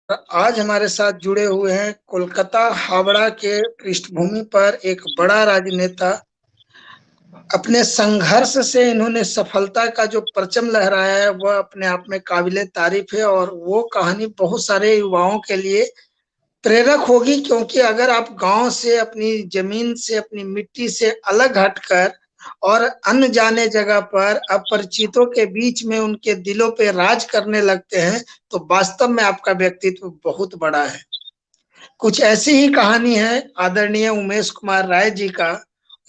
आज हमारे साथ जुड़े हुए हैं कोलकाता हावड़ा के पृष्ठभूमि पर एक बड़ा राजनेता। अपने संघर्ष से इन्होंने सफलता का जो परचम लहराया है वह अपने आप में काबिले तारीफ है और वो कहानी बहुत सारे युवाओं के लिए प्रेरक होगी, क्योंकि अगर आप गांव से, अपनी जमीन से, अपनी मिट्टी से अलग हटकर और अनजाने जगह पर अपरिचितों के बीच में उनके दिलों पे राज करने लगते हैं, तो वास्तव में आपका व्यक्तित्व बहुत बड़ा है। कुछ ऐसी ही कहानी है आदरणीय उमेश कुमार राय जी का।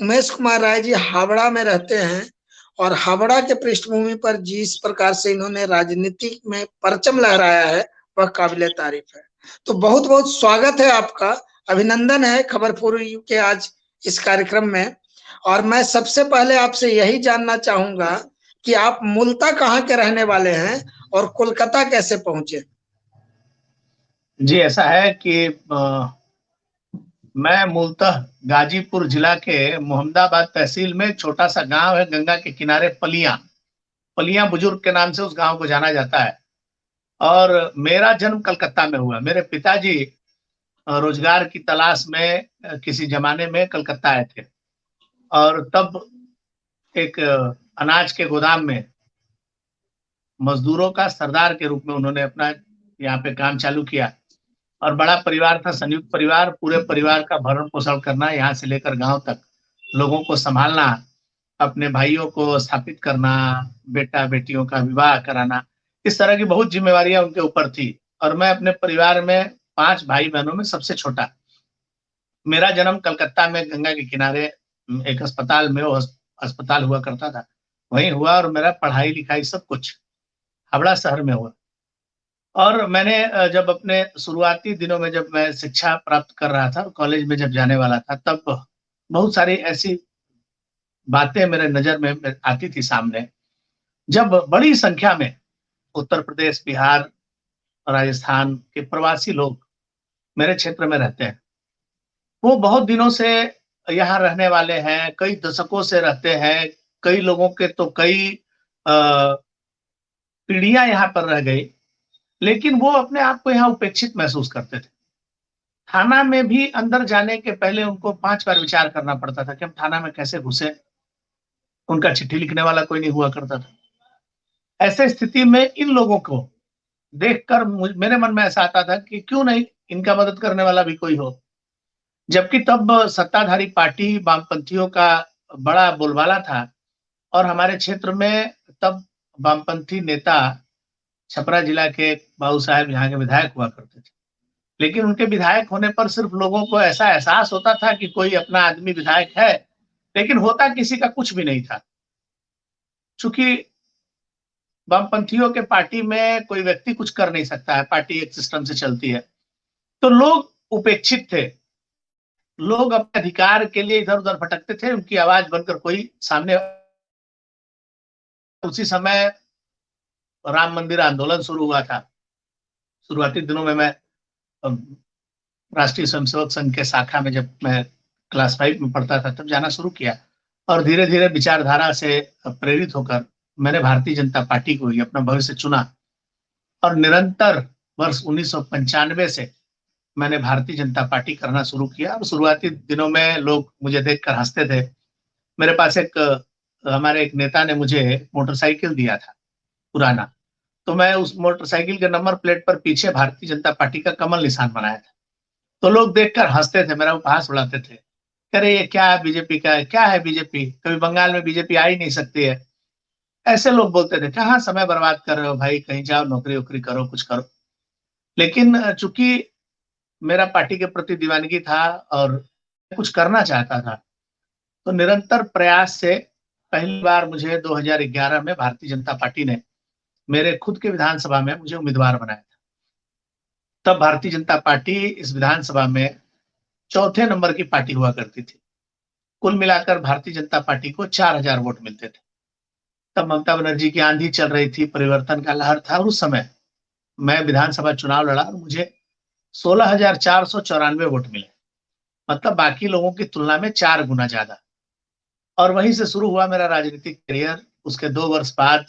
उमेश कुमार राय जी हावड़ा में रहते हैं और हावड़ा के पृष्ठभूमि पर जिस प्रकार से इन्होंने राजनीति में परचम लहराया है वह काबिले तारीफ है। तो बहुत बहुत स्वागत है आपका, अभिनंदन है खबरपुर के आज इस कार्यक्रम में। और मैं सबसे पहले आपसे यही जानना चाहूंगा कि आप मूलतः कहाँ के रहने वाले हैं और कोलकाता कैसे पहुंचे। जी, ऐसा है कि मैं मूलतः गाजीपुर जिला के मोहम्मदाबाद तहसील में छोटा सा गांव है, गंगा के किनारे पलियां। पलियां बुजुर्ग के नाम से उस गांव को जाना जाता है। और मेरा जन्म कलकत्ता में हुआ। मेरे पिताजी रोजगार की तलाश में किसी जमाने में कलकत्ता आए थे और तब एक अनाज के गोदाम में मजदूरों का सरदार के रूप में उन्होंने अपना यहाँ पे काम चालू किया। और बड़ा परिवार था, संयुक्त परिवार। पूरे परिवार का भरण पोषण करना, यहाँ से लेकर गांव तक लोगों को संभालना, अपने भाइयों को स्थापित करना, बेटा बेटियों का विवाह कराना, इस तरह की बहुत जिम्मेवारियां उनके ऊपर थी। और मैं अपने परिवार में 5 भाई बहनों में सबसे छोटा। मेरा जन्म कलकत्ता में गंगा के किनारे एक अस्पताल में, वो अस्पताल हुआ करता था, वहीं हुआ। और मेरा पढ़ाई लिखाई सब कुछ हावड़ा शहर में हुआ। और मैंने जब अपने शुरुआती दिनों में, जब मैं शिक्षा प्राप्त कर रहा था, कॉलेज में जब जाने वाला था, तब बहुत सारी ऐसी बातें मेरे नजर में आती थी सामने। जब बड़ी संख्या में उत्तर प्रदेश, बिहार, राजस्थान के प्रवासी लोग मेरे क्षेत्र में रहते हैं। वो बहुत दिनों से यहाँ रहने वाले हैं, कई दशकों से रहते हैं। कई लोगों के तो कई पीढ़ियां यहाँ पर रह गई, लेकिन वो अपने आप को यहाँ उपेक्षित महसूस करते थे। थाना में भी अंदर जाने के पहले उनको 5 बार विचार करना पड़ता था कि हम थाना में कैसे घुसे। उनका चिट्ठी लिखने वाला कोई नहीं हुआ करता था। ऐसे स्थिति में इन लोगों को देखकर मेरे मन में ऐसा आता था कि क्यों नहीं इनका मदद करने वाला भी कोई हो। जबकि तब सत्ताधारी पार्टी वामपंथियों का बड़ा बोलबाला था और हमारे क्षेत्र में तब वामपंथी नेता छपरा जिला के बाबू साहब यहाँ के विधायक हुआ करते थे। लेकिन उनके विधायक होने पर सिर्फ लोगों को ऐसा एहसास होता था कि कोई अपना आदमी विधायक है, लेकिन होता किसी का कुछ भी नहीं था। चूंकि वामपंथियों के पार्टी में कोई व्यक्ति कुछ कर नहीं सकता है, पार्टी एक सिस्टम से चलती है, तो लोग उपेक्षित थे। लोग अपने अधिकार के लिए इधर उधर भटकते थे, उनकी आवाज बनकर कोई सामने। उसी समय राम मंदिर आंदोलन शुरू हुआ था। शुरुआती दिनों में मैं राष्ट्रीय स्वयंसेवक संघ के शाखा में, जब मैं क्लास 5 में पढ़ता था, तब जाना शुरू किया। और धीरे धीरे विचारधारा से प्रेरित होकर मैंने भारतीय जनता पार्टी को ही अपना भविष्य चुना। और निरंतर वर्ष 1995 से मैंने भारतीय जनता पार्टी करना शुरू किया। और शुरुआती दिनों में लोग मुझे देखकर हंसते थे। मेरे पास हमारे एक नेता ने मुझे मोटरसाइकिल दिया था पुराना, तो मैं उस मोटरसाइकिल के नंबर प्लेट पर पीछे भारतीय जनता पार्टी का कमल निशान बनाया था। तो लोग देखकर हंसते थे, मेरा उपहास उड़ाते थे। अरे ये क्या है बीजेपी का, क्या है बीजेपी, कभी बंगाल में बीजेपी आ ही नहीं सकती है। ऐसे लोग बोलते थे, कहाँ समय बर्बाद कर रहे हो भाई, कहीं जाओ नौकरी वोकरी करो, कुछ करो। लेकिन चूंकि मेरा पार्टी के प्रति दीवानगी था और कुछ करना चाहता था, तो निरंतर प्रयास से पहली बार मुझे 2011 में भारतीय जनता पार्टी ने मेरे खुद के विधानसभा में मुझे उम्मीदवार बनाया था। तब भारतीय जनता पार्टी इस विधानसभा में चौथे नंबर की पार्टी हुआ करती थी। कुल मिलाकर भारतीय जनता पार्टी को 4000 वोट मिलते थे। तब ममता बनर्जी की आंधी चल रही थी, परिवर्तन का लहर था। और उस समय मैं विधानसभा चुनाव लड़ा और मुझे 16,494 वोट मिले, मतलब बाकी लोगों की तुलना में 4 गुना ज्यादा। और वहीं से शुरू हुआ मेरा राजनीतिक करियर। उसके 2 वर्ष बाद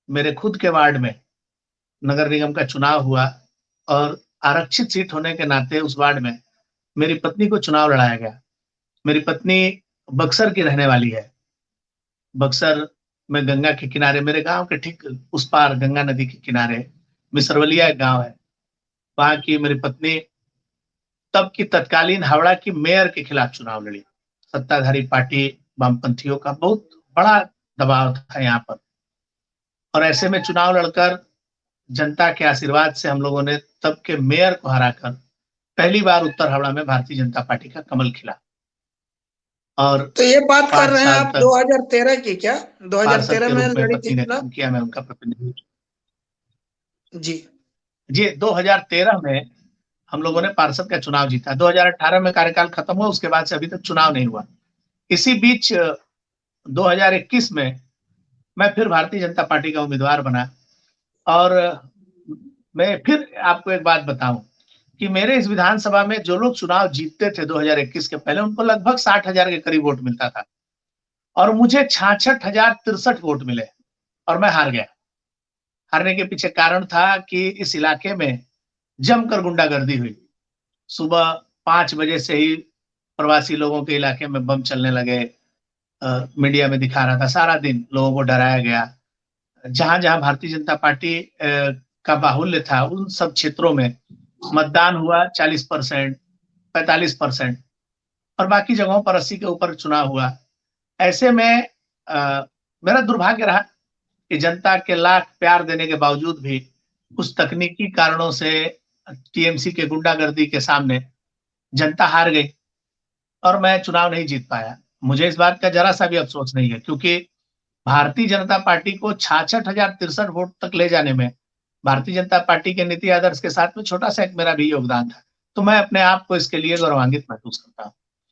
मेरे खुद के वार्ड में नगर निगम का चुनाव हुआ और आरक्षित सीट होने के नाते उस वार्ड में मेरी पत्नी को चुनाव लड़ाया गया। मेरी पत्नी बक्सर की रहने वाली है। बक्सर में गंगा के किनारे, मेरे गांव के ठीक उस पार गंगा नदी के किनारे मिसरवलिया एक गांव है, वहां की मेरी पत्नी तब की तत्कालीन हावड़ा की मेयर के खिलाफ चुनाव लड़ी। सत्ताधारी पार्टी वामपंथियों का बहुत बड़ा दबाव था यहाँ पर, और ऐसे में चुनाव लड़कर जनता के आशीर्वाद से हम लोगों ने तब के मेयर को हराकर पहली बार उत्तर हावड़ा में भारतीय जनता पार्टी का कमल खिला। और तो ये बात कर 5 रहे हैं साल आप तक 2013 की क्या? पार्षद 2013 के में रूप में लड़ी पत्नी थी ने चुनाव? काम किया, मैं उनका प्रतिनिधि। जी जी, 2013 में हम लोगों ने पार्षद का चुनाव जीता। 2018 में कार्यकाल खत्म हुआ, उसके बाद से अभी तक चुनाव नहीं हुआ। इसी बीच 2021 में मैं फिर भारतीय जनता पार्टी का उम्मीदवार बना। और मैं फिर आपको एक बात बताऊं कि मेरे इस विधानसभा में जो लोग चुनाव जीतते थे 2021 के पहले, उनको लगभग 60,000 के करीब वोट मिलता था, और मुझे 66,063 वोट मिले और मैं हार गया। हारने के पीछे कारण था कि इस इलाके में जमकर गुंडागर्दी हुई। सुबह 5 बजे से ही प्रवासी लोगों के इलाके में बम चलने लगे। मीडिया में दिखा रहा था, सारा दिन लोगों को डराया गया। जहां जहां भारतीय जनता पार्टी का बाहुल्य था, उन सब क्षेत्रों में मतदान हुआ 40%, 45%, और बाकी जगहों पर 80 के ऊपर चुनाव हुआ। ऐसे में मेरा दुर्भाग्य रहा कि जनता के लाख प्यार देने के बावजूद भी कुछ तकनीकी कारणों से टीएमसी के गुंडागर्दी के सामने जनता हार गई और मैं चुनाव नहीं जीत पाया। मुझे इस बात का जरा सा भी अफसोस नहीं है, क्योंकि भारतीय जनता पार्टी को 66,063 वोट तक ले जाने में भारतीय जनता पार्टी के नीति आदर्श के साथ में छोटा सा एक मेरा भी योगदान था। तो मैं अपने आप को इसके लिए गौरवान्वित महसूस करता हूँ।